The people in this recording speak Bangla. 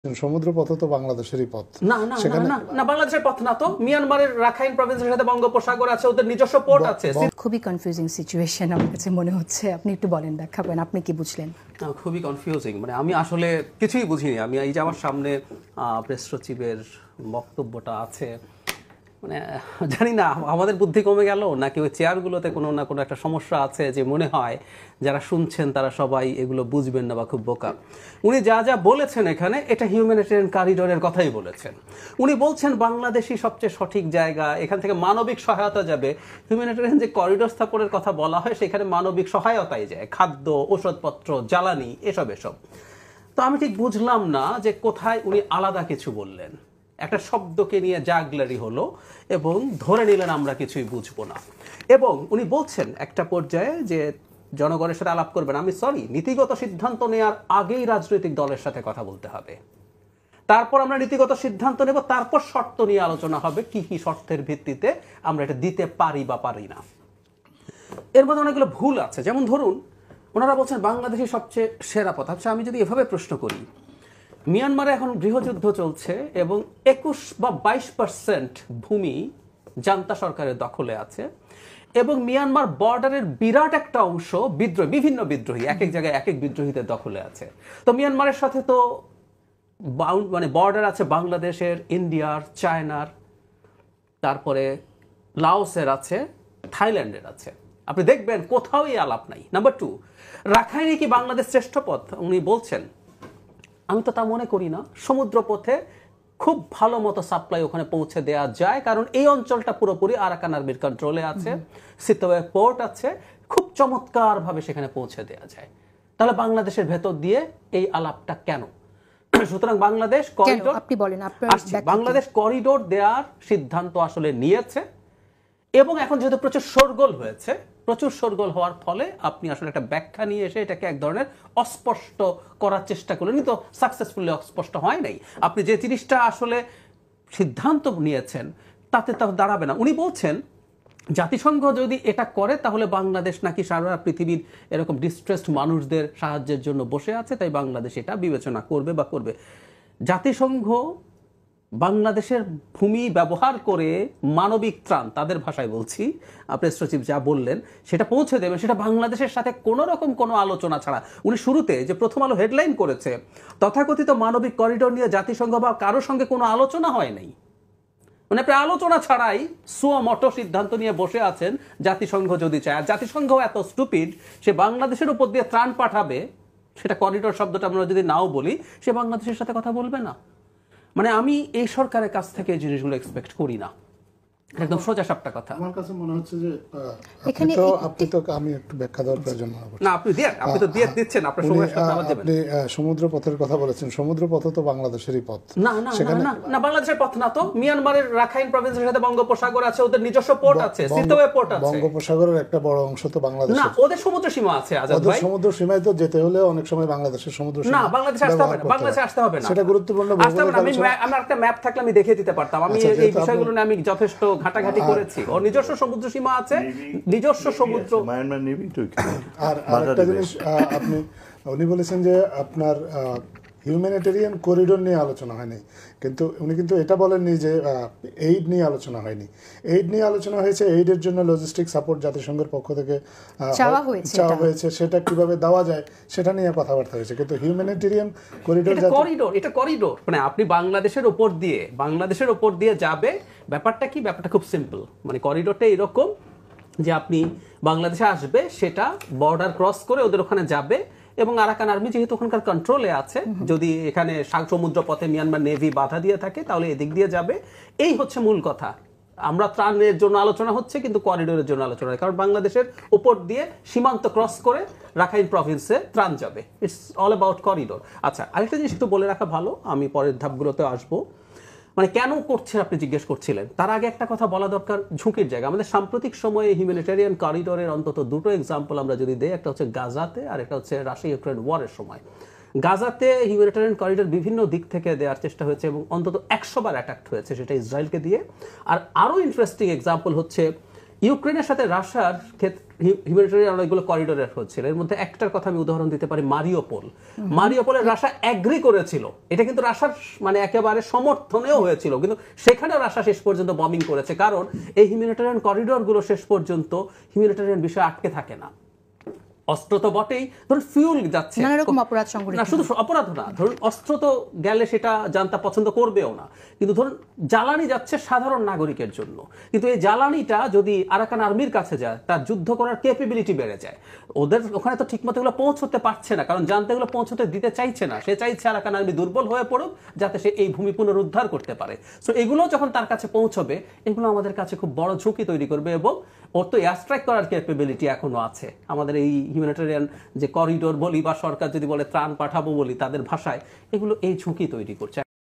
সমুদ্রপথ তো বাংলাদেশেরই পথ। না না না না, বাংলাদেশের পথ না তো। মিয়ানমারের রাখাইন প্রভিন্সের সাথে বঙ্গোপসাগর আছে, ওদের নিজস্ব পোর্ট আছে। খুবই কনফিউজিং সিচুয়েশন আমার কাছে মনে হচ্ছে। আপনি একটু বলেন, ব্যাখ্যা করেন, আপনি কি বুঝলেন? খুবই কনফিউজিং, মানে আমি আসলে কিছুই বুঝিনি। আমি এই যে আমার সামনে প্রেস সচিবের বক্তব্যটা আছে, মানে জানি না আমাদের বুদ্ধি কমে গেল নাকি ওই চেয়ারগুলোতে কোনো না কোনো একটা সমস্যা আছে, যে মনে হয় যারা শুনছেন তারা সবাই এগুলো বুঝবেন না বা খুব বোকা। উনি যা যা বলেছেন এখানে, এটা হিউম্যানিটেরিয়ান করিডোরের কথাই বলেছেন। উনি বলছেন বাংলাদেশই সবচেয়ে সঠিক জায়গা, এখান থেকে মানবিক সহায়তা যাবে। হিউম্যানিটেরিয়ান যে করিডোর স্থাপনের কথা বলা হয়, সেখানে মানবিক সহায়তাই যায়, খাদ্য, ওষুধপত্র, জ্বালানি, এসব। তো আমি ঠিক বুঝলাম না যে কোথায় উনি আলাদা কিছু বললেন। একটা শব্দকে নিয়ে জাগলারি হলো এবং ধরে নিলেন আমরা কিছুই বুঝবো না। এবং উনি বলছেন একটা পর্যায়ে যে জনগণের সাথে আলাপ করবেন। আমি সরি, নীতিগত সিদ্ধান্ত নেওয়ার আগেই রাজনৈতিক দলের সাথে কথা বলতে হবে, তারপর আমরা নীতিগত সিদ্ধান্ত নেব, তারপর শর্ত নিয়ে আলোচনা হবে কি কি শর্তের ভিত্তিতে আমরা এটা দিতে পারি বা পারি না। এর মধ্যে অনেকগুলো ভুল আছে। যেমন ধরুন, ওনারা বলছেন বাংলাদেশের সবচেয়ে সেরা পথ। আচ্ছা, আমি যদি এভাবে প্রশ্ন করি, মিয়ানমারে এখন গৃহযুদ্ধ চলছে এবং 21 বা 22% ভূমি জান্তা সরকারের দখলে আছে, এবং মিয়ানমার বর্ডারের বিরাট একটা অংশ বিভিন্ন বিদ্রোহী, এক এক জায়গায় এক এক বিদ্রোহীদের দখলে আছে। তো মিয়ানমারের সাথে তো মানে বর্ডার আছে বাংলাদেশের, ইন্ডিয়ার, চায়নার, তারপরে লাওসের আছে, থাইল্যান্ডের আছে। আপনি দেখবেন কোথাও এই আলাপ নাই। নাম্বার 2, রাখাইনে কি বাংলাদেশ শ্রেষ্ঠ পথ? উনি বলছেন, আমি তো তা মনে করি না। সমুদ্র পথে খুব ভালো মতো সাপ্লাই ওখানে পৌঁছে দেওয়া যায়, কারণ এই অঞ্চলটা পুরোপুরি আরাকান আর্মির কন্ট্রোলে আছে, সিতোয়ে পোর্ট আছে, খুব চমৎকারভাবে সেখানে পৌঁছে দেওয়া যায়। তাহলে বাংলাদেশের ভেতর দিয়ে এই আলাপটা কেন? সুতরাং বাংলাদেশ করিডোর, আপনি বলেন, বাংলাদেশ করিডোর দেওয়ার সিদ্ধান্ত আসলে নিয়েছে। এবং এখন যেহেতু প্রচুর শোরগোল হওয়ার ফলে আপনি আসলে একটা ব্যাখ্যা নিয়ে এসে এটাকে এক ধরনের অস্পষ্ট করার চেষ্টা করলেন, কিন্তু সাকসেসফুলি অস্পষ্ট হয় নাই। আপনি যে জিনিসটা আসলে সিদ্ধান্ত নিয়েছেন তাতে তা দাঁড়াবে না। উনি বলছেন জাতিসংঘ যদি এটা করে তাহলে বাংলাদেশ নাকি সারা পৃথিবীর এরকম ডিস্ট্রেসড মানুষদের সাহায্যের জন্য বসে আছে, তাই বাংলাদেশ এটা বিবেচনা করবে। জাতিসংঘ বাংলাদেশের ভূমি ব্যবহার করে মানবিক ত্রাণ, তাদের ভাষায় বলছি, প্রেস সচিব যা বললেন সেটা পৌঁছে দেবেন, সেটা বাংলাদেশের সাথে কোনো রকম কোনো আলোচনা ছাড়া। উনি শুরুতে যে প্রথম আলো হেডলাইন করেছে, তথাকথিত মানবিক করিডোর নিয়ে জাতিসংঘ বা কারোর সঙ্গে কোনো আলোচনা হয় নাই, মানে আপনি আলোচনা ছাড়াই সুমোটো সিদ্ধান্ত নিয়ে বসে আছেন জাতিসংঘ যদি চায়। আর জাতিসংঘ এত স্টুপিড, সে বাংলাদেশের উপর দিয়ে ত্রাণ পাঠাবে, সেটা করিডোর শব্দটা আমরা যদি নাও বলি, সে বাংলাদেশের সাথে কথা বলবে না। মানে আমি এই সরকারের কাছ থেকে এই জিনিসগুলো এক্সপেক্ট করি না, একদম সোজা সাপটা কথা। আমার কাছে মনে হচ্ছে যে আপনি তো আমি একটু ব্যাখ্যা দেওয়ার প্রয়োজন না, আপনি তো দিয়ে দিচ্ছেন, আপনার সময়টা আবার দেবেন। আপনি সমুদ্রপথের কথা বলেছেন। সমুদ্রপথ তো বাংলাদেশেরই পথ। না না না না, বাংলাদেশের পথ না তো। মিয়ানমারের রাখাইন প্রভিন্সের সাথে বঙ্গোপসাগর আছে, ওদের নিজস্ব পোর্ট আছে, সিতোয়ে পোর্ট আছে। বঙ্গোপসাগরের একটা বড় অংশ তো বাংলাদেশ না, ওদের সমুদ্র সীমা আছে। আজাদ ভাই, সমুদ্র সীমায় তো যেতে হলে অনেক সময় বাংলাদেশের সমুদ্র সীমা, না বাংলাদেশে আসতে হবে না, বাংলাদেশে আসতে হবে না, সেটা গুরুত্বপূর্ণ। আমার একটা ম্যাপ থাকলে আমি দেখিয়ে দিতে পারতাম। আমি এই বিষয়গুলো নিয়ে আমি যথেষ্ট ঘাটাঘাটি করেছি। ওর নিজস্ব সমুদ্র সীমা আছে, নিজস্ব সমুদ্র। আর একটা জিনিস উনি বলেছেন যে আপনার হিউম্যানিটেরিয়ান করিডোর নিয়ে আলোচনা হয়নি, কিন্তু উনি কিন্তু এটা বলেননি যে এইড নিয়ে আলোচনা হয়নি। এইড নিয়ে আলোচনা হয়েছে, এইডের জন্য লজিস্টিক সাপোর্ট জাতিসংঘের পক্ষ থেকে চাওয়া হয়েছে, সেটা কিভাবে দেওয়া যায় সেটা নিয়ে কথাবার্তা হয়েছে। কিন্তু হিউম্যানিটেরিয়ান করিডোর, এটা করিডোর মানে আপনি বাংলাদেশের উপর দিয়ে যাবে। ব্যাপারটা কি? ব্যাপারটা খুব সিম্পল। মানে করিডোরটা এরকম যে আপনি বাংলাদেশে আসবে, সেটা বর্ডার ক্রস করে ওদের ওখানে যাবে, এবং আরাকান আর্মি যেহেতু ওখানকার কন্ট্রোলে আছে, যদি এখানে সমুদ্র পথে মিয়ানমার নেভি বাধা দিয়ে থাকে তাহলে এদিক দিয়ে যাবে। এই হচ্ছে মূল কথা। আমরা ত্রাণের জন্য আলোচনা হচ্ছে, কিন্তু করিডোরের জন্য আলোচনা হয়, কারণ বাংলাদেশের উপর দিয়ে সীমান্ত ক্রস করে রাখাইন প্রভিন্সে ত্রাণ যাবে। It's all about corridor. আচ্ছা, আরেকটা জিনিস একটু বলে রাখা ভালো, আমি পরের ধাপগুলোতে আসবো। মানে কেন করছেন আপনি জিজ্ঞেস করছিলেন, তার আগে একটা কথা বলা দরকার, ঝুঁকির জায়গা। আমাদের সাম্প্রতিক সময়ে হিউম্যানিটেরিয়ান করিডোরের অন্তত দুটো এক্সাম্পল আমরা যদি দেই, একটা হচ্ছে গাজাতে আর একটা হচ্ছে রাশিয়া ইউক্রেন ওয়ারের সময়। গাজাতে হিউম্যানিটেরিয়ান করিডোর বিভিন্ন দিক থেকে দেওয়ার চেষ্টা হয়েছে এবং অন্তত 100 বার অ্যাটাক হয়েছে, সেটা ইসরায়েলকে দিয়ে। আর আরও ইন্টারেস্টিং এক্সাম্পল হচ্ছে ইউক্রেনের সাথে রাশিয়ার হিউম্যানিটেরিয়ান অনেকগুলো করিডোরের হচ্ছিল। এর মধ্যে একটার কথা আমি উদাহরণ দিতে পারি, মারিওপোলের রাশা এগ্রি করেছিল, এটা কিন্তু রাশার মানে একেবারে সমর্থনেও হয়েছিল, কিন্তু সেখানেও রাশা শেষ পর্যন্ত বমিং করেছে, কারণ এই হিউম্যানিটেরিয়ান করিডোরগুলো শেষ পর্যন্ত হিউম্যানিটেরিয়ান বিষয় আটকে থাকে না। অস্ত্র তো বটেই, ধরুন ফিউল যাচ্ছে, নানা রকম অপরাধ সংগঠিত না শুধু অপরাধ না, ধরুন অস্ত্র তো গেলে সেটা জানতা পছন্দ করবেও না, কিন্তু ধরুন জ্বালানি যাচ্ছে সাধারণ নাগরিকের জন্য, কিন্তু এই জ্বালানিটা যদি আরাকান আর্মির কাছে যায় তার যুদ্ধ করার ক্যাপাবিলিটি বেড়ে যায়। ওদের ওখানে তো ঠিকমতো এগুলো পৌঁছতে পারছে না, কারণ জানতে এগুলো পৌঁছতে দিতে চাইছে না, সে চাইছে আরাকান আর্মি দুর্বল হয়ে পড়ুক যাতে সে এই ভূমি পুনরুদ্ধার করতে পারে। সো এগুলো যখন তার কাছে পৌঁছবে, এগুলো আমাদের কাছে খুব বড় ঝুঁকি তৈরি করবে, এবং ওর তো এয়ার স্ট্রাইক করার ক্যাপাবিলিটি এখনো আছে। আমাদের এই হিউম্যানিটেরিয়ান যে করিডোর বলি বা সরকার যদি বলে ত্রাণ পাঠাবো বলি তাদের ভাষায়, এগুলো এই ঝুঁকি তৈরি করছে।